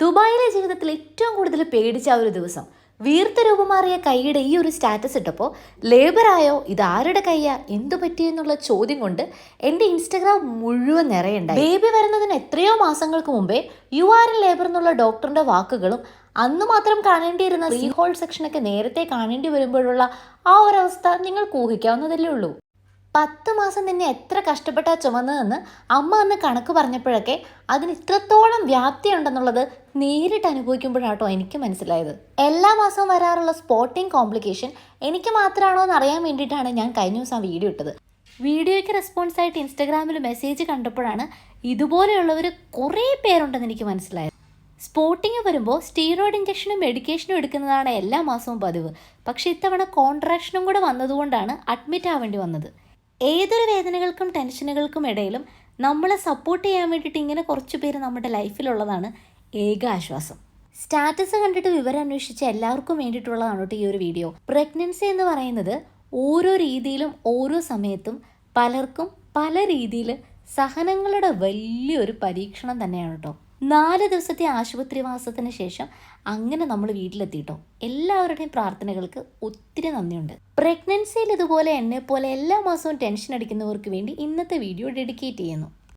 ദുബായിലെ ജീവിതത്തിൽ ഏറ്റവും കൂടുതൽ പേടിച്ച ഒരു ദിവസം വീർത്ത രൂപമാറിയ കൈയുടെ ഈ ഒരു സ്റ്റാറ്റസ് ഇട്ടപ്പോൾ ലേബറായോ ഇതാരുടെ കൈയാ എന്തു പറ്റിയെന്നുള്ള ചോദ്യം കൊണ്ട് എൻ്റെ ഇൻസ്റ്റഗ്രാം മുഴുവൻ നിറയുണ്ടായി. ബേബി വരുന്നതിന് എത്രയോ മാസങ്ങൾക്ക് മുമ്പേ യു ആർ ഇൻ ലേബർ എന്നുള്ള ഡോക്ടറിന്റെ വാക്കുകളും അന്ന് മാത്രം കാണേണ്ടിയിരുന്ന റീ ഹോൾ സെക്ഷനൊക്കെ നേരത്തെ കാണേണ്ടി വരുമ്പോഴുള്ള ആ ഒരവസ്ഥ നിങ്ങൾക്ക് ഊഹിക്കാവുന്നതല്ലേ ഉള്ളൂ. 10 മാസം നിന്നെ എത്ര കഷ്ടപ്പെട്ടാ ചുമന്നതെന്ന് അമ്മ അന്ന് കണക്ക് പറഞ്ഞപ്പോഴൊക്കെ അതിന് ഇത്രത്തോളം വ്യാപ്തിയുണ്ടെന്നുള്ളത് നേരിട്ട് അനുഭവിക്കുമ്പോഴാട്ടോ എനിക്ക് മനസ്സിലായത്. എല്ലാ മാസവും വരാറുള്ള സ്പോട്ടിംഗ് കോംപ്ലിക്കേഷൻ എനിക്ക് മാത്രമാണോ എന്ന് അറിയാൻ വേണ്ടിയിട്ടാണ് ഞാൻ കഴിഞ്ഞ ദിവസം വീഡിയോ ഇട്ടത്. വീഡിയോയ്ക്ക് റെസ്പോൺസായിട്ട് ഇൻസ്റ്റഗ്രാമിൽ മെസ്സേജ് കണ്ടപ്പോഴാണ് ഇതുപോലെയുള്ളവർ കുറേ പേരുണ്ടെന്ന് എനിക്ക് മനസ്സിലായത്. സ്പോട്ടിങ് വരുമ്പോൾ സ്റ്റീറോയിഡ് ഇഞ്ചക്ഷനും മെഡിക്കേഷനും എടുക്കുന്നതാണ് എല്ലാ മാസവും പതിവ്. പക്ഷേ ഇത്തവണ കോൺട്രാക്ഷനും കൂടെ വന്നതുകൊണ്ടാണ് അഡ്മിറ്റ് ആവേണ്ടി വന്നത്. ഏതൊരു വേദനകൾക്കും ടെൻഷനുകൾക്കും ഇടയിലും നമ്മളെ സപ്പോർട്ട് ചെയ്യാൻ വേണ്ടിയിട്ട് ഇങ്ങനെ കുറച്ച് പേര് നമ്മുടെ ലൈഫിലുള്ളതാണ് ഏക ആശ്വാസം. സ്റ്റാറ്റസ് കണ്ടിട്ട് വിവരം അന്വേഷിച്ച എല്ലാവർക്കും വേണ്ടിയിട്ടുള്ളതാണ് കേട്ടോ ഈ ഒരു വീഡിയോ. പ്രഗ്നൻസി എന്ന് പറയുന്നത് ഓരോ രീതിയിലും ഓരോ സമയത്തും പലർക്കും പല രീതിയിൽ സഹനങ്ങളുടെ വലിയൊരു പരീക്ഷണം തന്നെയാണ് കേട്ടോ. 4 ദിവസത്തെ ആശുപത്രിവാസത്തിന് ശേഷം അങ്ങനെ നമ്മൾ വീട്ടിലെത്തിയിട്ടോ. എല്ലാവരുടെയും പ്രാർത്ഥനകൾക്ക് ഒത്തിരി നന്ദിയുണ്ട്. പ്രഗ്നൻസിയിൽ ഇതുപോലെ എന്നെപ്പോലെ എല്ലാ മാസവും ടെൻഷൻ അടിക്കുന്നവർക്ക് വേണ്ടി ഇന്നത്തെ വീഡിയോ ഡെഡിക്കേറ്റ് ചെയ്യുന്നു.